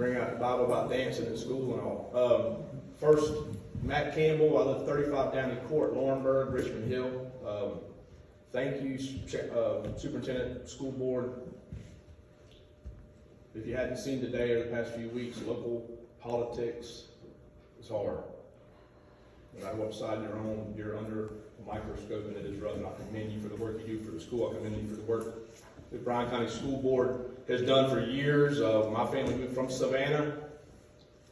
bring out the Bible about dancing in school and all. First, Matt Campbell, I live 35 Downey Court, Laurinburg, Richmond Hill. Thank you, Superintendent, School Board. If you hadn't seen today or the past few weeks, local politics is hard. No matter what side you're on, you're under a microscope and it is rough. And I commend you for the work you do for the school. I commend you for the work that Bryan County School Board has done for years. My family moved from Savannah.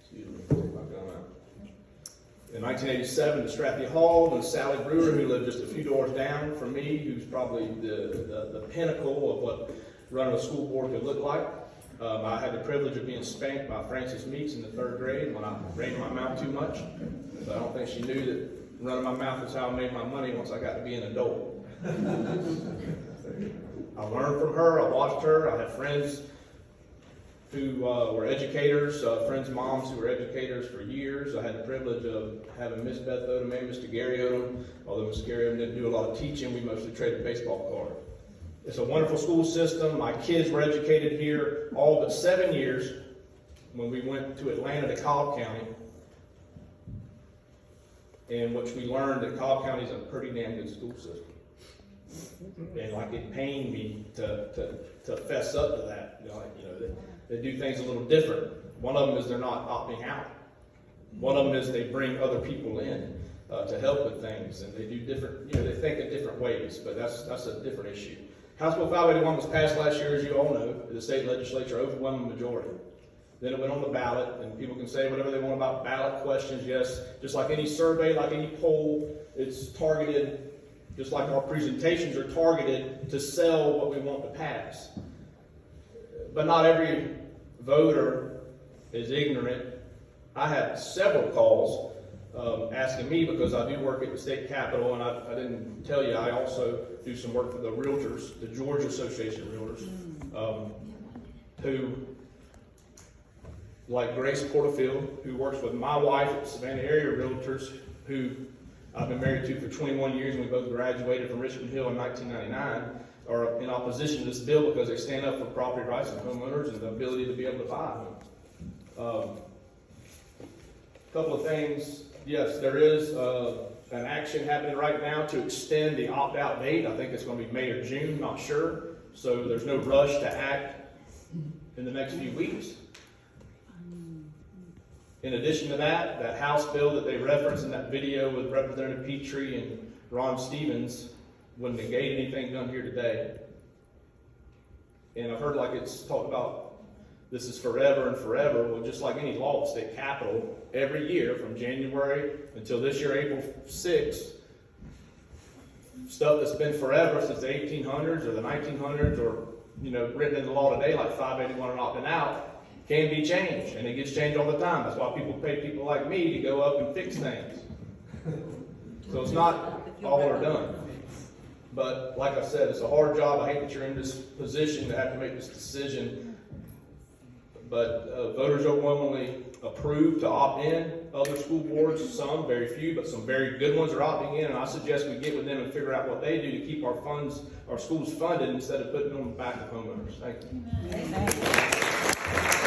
Excuse me, take my gun out. In 1987 to Strathie Hall, and Sally Brewer, who lived just a few doors down from me, who's probably the pinnacle of what running a school board could look like. I had the privilege of being spanked by Frances Meeks in the 3rd grade when I ran my mouth too much. So I don't think she knew that running my mouth is how I made my money once I got to be an adult. I learned from her, I watched her, I had friends who were educators, friends' moms who were educators for years. I had the privilege of having Miss Beth Odom and Mr. Gary Odom. Although Mr. Gary Odom didn't do a lot of teaching, we mostly traded baseball cards. It's a wonderful school system. My kids were educated here all but 7 years when we went to Atlanta to Cobb County, in which we learned that Cobb County is a pretty damn good school system. And like it pained me to fess up to that. They do things a little different. One of them is they're not opting out. One of them is they bring other people in to help with things, and they do different. They think in different ways, but that's a different issue. House Bill 581 was passed last year, as you all know, the state legislature, overwhelming majority. Then it went on the ballot, and people can say whatever they want about ballot questions. Yes, just like any survey, like any poll, it's targeted, just like our presentations are targeted to sell what we want to pass. But not every voter is ignorant. I had several calls asking me, because I do work at the state capitol, and I didn't tell you, I also do some work for the realtors, the Georgia Association of Realtors, who, like Grace Porterfield, who works with my wife at Savannah Area Realtors, who I've been married to for 21 years, and we both graduated from Richmond Hill in 1999, are in opposition to this bill because they stand up for property rights of homeowners and the ability to be able to buy a home. A couple of things. Yes, there is an action happening right now to extend the opt-out date. I think it's going to be May or June, not sure. So there's no rush to act in the next few weeks. In addition to that, that House bill that they referenced in that video with Representative Petrie and Ron Stevens would negate anything done here today. And I've heard like it's talked about this is forever and forever. Well, just like any law at the state capitol, every year from January until this year, April 6th, stuff that's been forever since the 1800s or the 1900s or, written in the law today, like 581 and opting out, can be changed. And it gets changed all the time. That's why people pay people like me to go up and fix things. So it's not all or done. But like I said, it's a hard job. I hate that you're in this position to have to make this decision. But voters overwhelmingly approved to opt in. Other school boards, some, very few, but some very good ones are opting in. And I suggest we get with them and figure out what they do to keep our schools funded instead of putting them on the back of homeowners. Thank you. Amen.